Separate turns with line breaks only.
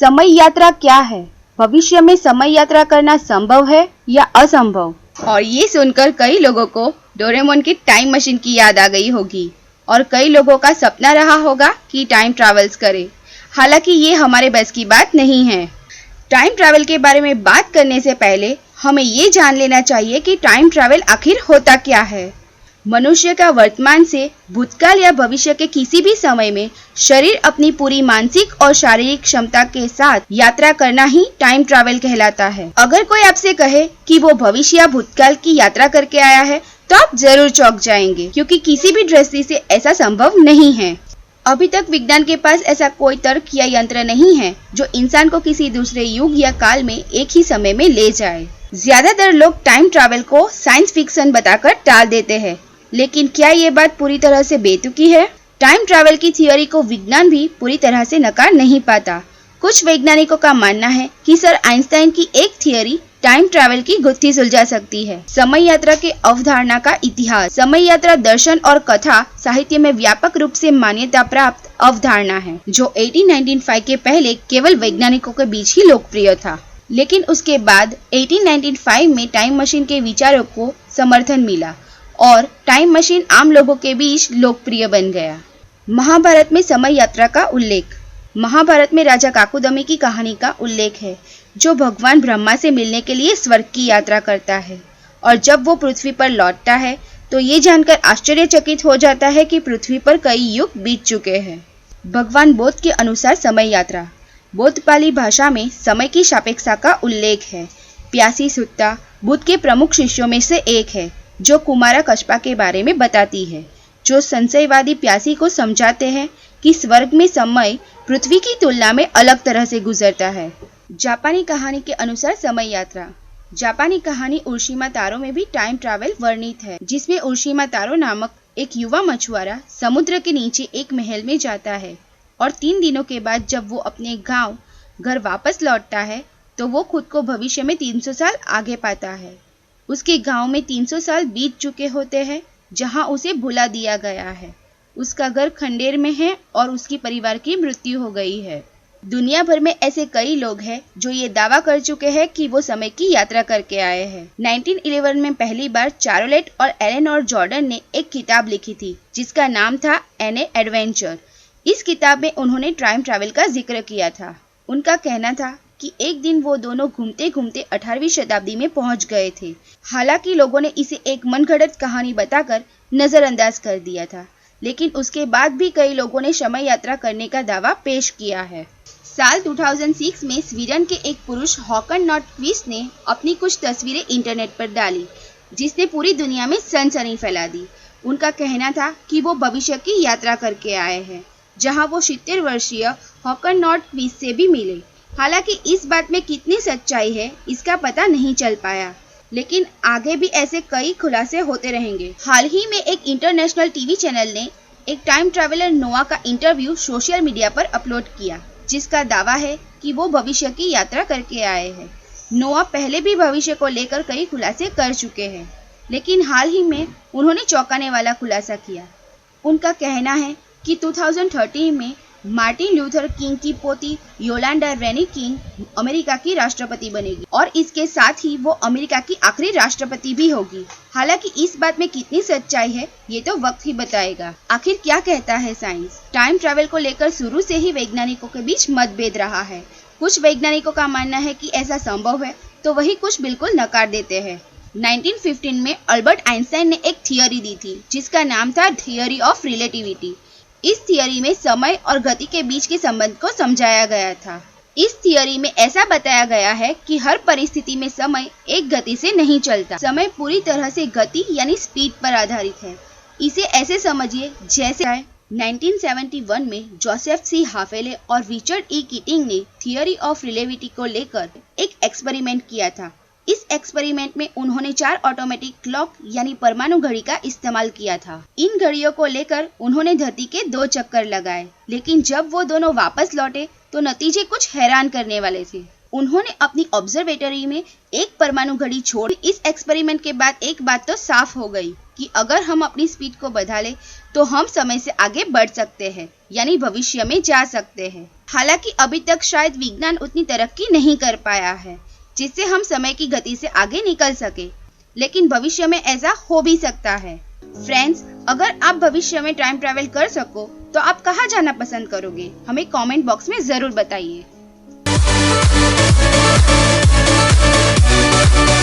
समय यात्रा क्या है? भविष्य में समय यात्रा करना संभव है या असंभव?
और ये सुनकर कई लोगों को डोरेमोन की टाइम मशीन की याद आ गई होगी और कई लोगों का सपना रहा होगा कि टाइम ट्रैवल्स करे। हालांकि ये हमारे बस की बात नहीं है। टाइम ट्रैवल के बारे में बात करने से पहले हमें ये जान लेना चाहिए कि टाइम ट्रैवल आखिर होता क्या है। मनुष्य का वर्तमान से भूतकाल या भविष्य के किसी भी समय में शरीर अपनी पूरी मानसिक और शारीरिक क्षमता के साथ यात्रा करना ही टाइम ट्रैवल कहलाता है। अगर कोई आपसे कहे कि वो भविष्य या भूतकाल की यात्रा करके आया है तो आप जरूर चौंक जाएंगे, क्योंकि किसी भी दृष्टि से ऐसा संभव नहीं है। अभी तक विज्ञान के पास ऐसा कोई तर्क या यंत्र नहीं है जो इंसान को किसी दूसरे युग या काल में एक ही समय में ले जाए। ज्यादातर लोग टाइम ट्रैवल को साइंस फिक्शन बताकर टाल देते हैं, लेकिन क्या ये बात पूरी तरह से बेतुकी है? टाइम ट्रैवल की थियोरी को विज्ञान भी पूरी तरह से नकार नहीं पाता। कुछ वैज्ञानिकों का मानना है कि सर आइंस्टाइन की एक थियोरी टाइम ट्रैवल की गुत्थी सुलझा सकती है। समय यात्रा के अवधारणा का इतिहास। समय यात्रा दर्शन और कथा साहित्य में व्यापक रूप से मान्यता प्राप्त अवधारणा है, जो 1895 के पहले केवल वैज्ञानिकों के बीच ही लोकप्रिय था, लेकिन उसके बाद 1895 में टाइम मशीन के विचारों को समर्थन मिला और टाइम मशीन आम लोगों के बीच लोकप्रिय बन गया। महाभारत में समय यात्रा का उल्लेख। महाभारत में राजा काकुदमी की कहानी का उल्लेख है, जो भगवान ब्रह्मा से मिलने के लिए स्वर्ग की यात्रा करता है और जब वो पृथ्वी पर लौटता है तो ये जानकर आश्चर्यचकित हो जाता है कि पृथ्वी पर कई युग बीत चुके हैं। भगवान बुद्ध के अनुसार समय यात्रा। बौद्ध पाली भाषा में समय की सापेक्षता का उल्लेख है। प्यासी सुत्ता बुद्ध के प्रमुख शिष्यों में से एक है, जो कुमारा कशपा के बारे में बताती है, जो संशयवादी प्यासी को समझाते हैं कि स्वर्ग में समय पृथ्वी की तुलना में अलग तरह से गुजरता है। जापानी कहानी के अनुसार समय यात्रा। जापानी कहानी उर्शिमा तारो में भी टाइम ट्रैवल वर्णित है, जिसमें उर्शिमा तारो नामक एक युवा मछुआरा समुद्र के नीचे एक महल में जाता है और 3 दिनों के बाद जब वो अपने घर वापस लौटता है तो वो खुद को भविष्य में 300 साल आगे पाता है। उसके गांव में 300 साल बीत चुके होते हैं, जहां उसे भुला दिया गया है। उसका घर खंडेर में है और उसकी परिवार की मृत्यु हो गई है। दुनिया भर में ऐसे कई लोग हैं जो ये दावा कर चुके हैं कि वो समय की यात्रा करके आए हैं। 1911 में पहली बार चार्लोट और एलेनोर जॉर्डन ने एक किताब लिखी थी जिसका नाम था एन एडवेंचर। इस किताब में उन्होंने टाइम ट्रैवल का जिक्र किया था। उनका कहना था कि एक दिन वो दोनों घूमते घूमते 18वीं शताब्दी में पहुंच गए थे। हालांकि लोगों ने इसे एक मनगढ़ंत कहानी बताकर नजरअंदाज कर दिया था, लेकिन उसके बाद भी कई लोगों ने समय यात्रा करने का दावा पेश किया है। साल 2006 में स्वीडन के एक पुरुष हॉकन नॉटक्विस्ट ने अपनी कुछ तस्वीरें इंटरनेट पर डाली, जिसने पूरी दुनिया में सनसनी फैला दी। उनका कहना था कि वो भविष्य की यात्रा करके आए हैं, जहां वो 70 वर्षीय हॉकन नॉटक्विस्ट से भी मिले। हालांकि इस बात में कितनी सच्चाई है इसका पता नहीं चल पाया, लेकिन आगे भी ऐसे कई खुलासे होते रहेंगे। हाल ही में एक इंटरनेशनल टीवी चैनल ने एक टाइम ट्रैवलर नोआ का इंटरव्यू सोशल मीडिया पर अपलोड किया, जिसका दावा है कि वो भविष्य की यात्रा करके आए हैं। नोआ पहले भी भविष्य को लेकर कई खुलासे कर चुके हैं, लेकिन हाल ही में उन्होंने चौंकाने वाला खुलासा किया। उनका कहना है कि 2013 में मार्टिन लूथर किंग की पोती योलांडा रेनी किंग अमेरिका की राष्ट्रपति बनेगी और इसके साथ ही वो अमेरिका की आखिरी राष्ट्रपति भी होगी। हालांकि इस बात में कितनी सच्चाई है ये तो वक्त ही बताएगा। आखिर क्या कहता है साइंस? टाइम ट्रैवल को लेकर शुरू से ही वैज्ञानिकों के बीच मतभेद रहा है। कुछ वैज्ञानिकों का मानना है कि ऐसा संभव है, तो वही कुछ बिल्कुल नकार देते हैं। 1915 में अल्बर्ट आइंस्टाइन ने एक थियोरी दी थी जिसका नाम था थियोरी ऑफ रिलेटिविटी। इस थियोरी में समय और गति के बीच के संबंध को समझाया गया था। इस थियोरी में ऐसा बताया गया है कि हर परिस्थिति में समय एक गति से नहीं चलता। समय पूरी तरह से गति यानी स्पीड पर आधारित है। इसे ऐसे समझिए जैसे 1971 में जोसेफ सी हाफेले और रिचर्ड ई कीटिंग ने थियोरी ऑफ रिलेटिविटी को लेकर एक एक्सपेरिमेंट किया था। इस एक्सपेरिमेंट में उन्होंने 4 ऑटोमेटिक क्लॉक यानी परमाणु घड़ी का इस्तेमाल किया था। इन घड़ियों को लेकर उन्होंने धरती के 2 चक्कर लगाए, लेकिन जब वो दोनों वापस लौटे तो नतीजे कुछ हैरान करने वाले थे। उन्होंने अपनी ऑब्जर्वेटरी में एक परमाणु घड़ी छोड़। इस एक्सपेरिमेंट के बाद एक बात तो साफ हो गई कि अगर हम अपनी स्पीड को बढ़ा ले तो हम समय से आगे बढ़ सकते हैं, यानी भविष्य में जा सकते हैं। हालांकि अभी तक शायद विज्ञान उतनी तरक्की नहीं कर पाया है जिससे हम समय की गति से आगे निकल सके, लेकिन भविष्य में ऐसा हो भी सकता है। फ्रेंड्स, अगर आप भविष्य में टाइम ट्रैवल कर सको तो आप कहाँ जाना पसंद करोगे? हमें कमेंट बॉक्स में जरूर बताइए।